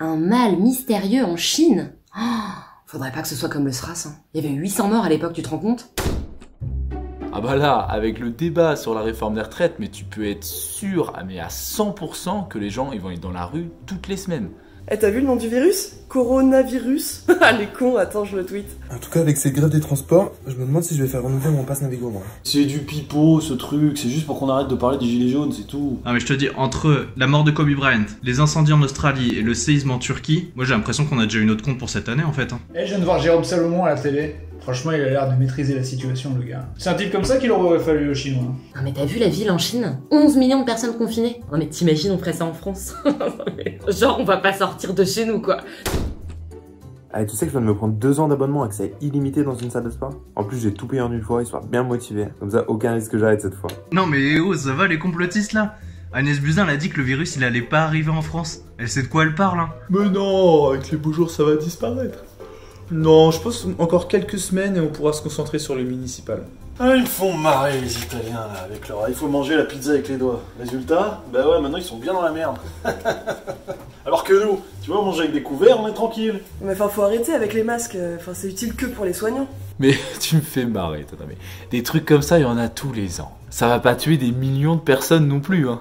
Un mal mystérieux en Chine. Oh, faudrait pas que ce soit comme le SRAS. Hein. Il y avait 800 morts à l'époque, tu te rends compte? Ah bah là, avec le débat sur la réforme des retraites, mais tu peux être sûr, mais à 100% que les gens ils vont être dans la rue toutes les semaines. Eh, t'as vu le nom du virus? Coronavirus. Ah, les cons, attends, je le tweet. En tout cas, avec ces grèves des transports, je me demande si je vais faire renouveler mon pass Navigo, moi. C'est du pipeau, ce truc, c'est juste pour qu'on arrête de parler des gilets jaunes, c'est tout. Ah mais je te dis, entre la mort de Kobe Bryant, les incendies en Australie et le séisme en Turquie, moi j'ai l'impression qu'on a déjà une autre compte pour cette année en fait. Hein. Eh, je viens de voir Jérôme Salomon à la télé. Franchement, il a l'air de maîtriser la situation, le gars. C'est un type comme ça qu'il aurait fallu aux Chinois. Non mais t'as vu la ville en Chine? 11 millions de personnes confinées. Non mais t'imagines on ferait ça en France? Genre on va pas sortir de chez nous quoi. Allez, tu sais que je viens de me prendre 2 ans d'abonnement accès illimité dans une salle de sport. En plus, j'ai tout payé en une fois, histoire bien motivé. Comme ça, aucun risque que j'arrête cette fois. Non mais oh, ça va les complotistes là? Agnès Buzyn elle a dit que le virus il allait pas arriver en France. Elle sait de quoi elle parle hein. Mais non, avec les beaux jours ça va disparaître. Non, je pense encore quelques semaines et on pourra se concentrer sur les municipales. Ah, ils font marrer les Italiens là, avec leur... Il faut manger la pizza avec les doigts. Résultat, bah ouais, maintenant ils sont bien dans la merde. Alors que nous, tu vois, manger avec des couverts, on est tranquille. Mais enfin, faut arrêter avec les masques. Enfin, c'est utile que pour les soignants. Mais tu me fais marrer, toi, mais des trucs comme ça, il y en a tous les ans. Ça va pas tuer des millions de personnes non plus, hein.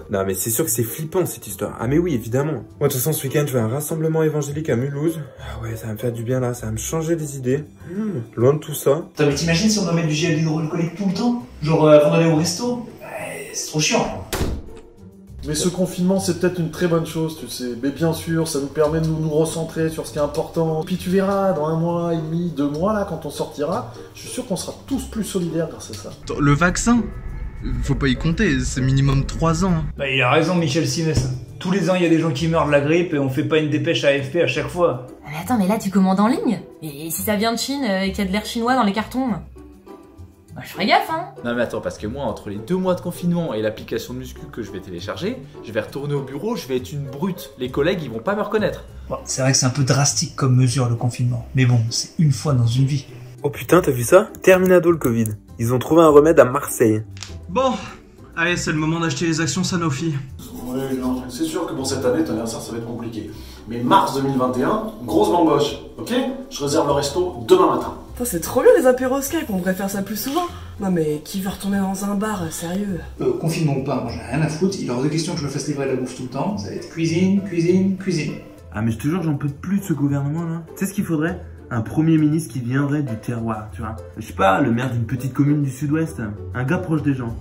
Non, mais c'est sûr que c'est flippant cette histoire. Ah, mais oui, évidemment. Moi, de toute façon, ce week-end, je vais à un rassemblement évangélique à Mulhouse. Ah ouais, ça va me faire du bien là, ça va me changer les idées. Loin de tout ça. Putain, mais t'imagines si on doit mettre du gel hydroalcoolique tout le temps? Genre avant d'aller au resto? C'est trop chiant. Mais ce confinement, c'est peut-être une très bonne chose, tu sais. Mais bien sûr, ça nous permet de nous recentrer sur ce qui est important. Puis tu verras, dans 1 mois et demi, 2 mois, là, quand on sortira, je suis sûr qu'on sera tous plus solidaires grâce à ça. Le vaccin? Faut pas y compter, c'est minimum 3 ans. Hein. Bah, il a raison, Michel Simès. Tous les ans, il y a des gens qui meurent de la grippe et on fait pas une dépêche à AFP à chaque fois. Mais attends, mais là tu commandes en ligne? Et si ça vient de Chine et qu'il y a de l'air chinois dans les cartons? Bah, je ferais gaffe, hein. Non mais attends, parce que moi, entre les 2 mois de confinement et l'application de muscu que je vais télécharger, je vais retourner au bureau, je vais être une brute. Les collègues, ils vont pas me reconnaître. Bon, c'est vrai que c'est un peu drastique comme mesure le confinement. Mais bon, c'est une fois dans une vie. Oh putain, t'as vu ça? Terminado le Covid. Ils ont trouvé un remède à Marseille. Bon, allez, c'est le moment d'acheter les actions Sanofi. Ouais, non, c'est sûr que pour cette année, ton anniversaire, ça va être compliqué. Mais mars 2021, grosse bamboche, ok? Je réserve le resto demain matin. Putain, c'est trop bien les apéros Skype, on devrait faire ça plus souvent. Non mais qui veut retourner dans un bar, sérieux? Confinement ou pas, moi j'en ai rien à foutre. Il est hors de question que je me fasse livrer la bouffe tout le temps. Ça va être cuisine, cuisine, cuisine. Ah, mais je te jure, j'en peux plus de ce gouvernement là. Tu sais ce qu'il faudrait? Un premier ministre qui viendrait du terroir, tu vois. Je sais pas, le maire d'une petite commune du sud-ouest. Un gars proche des gens.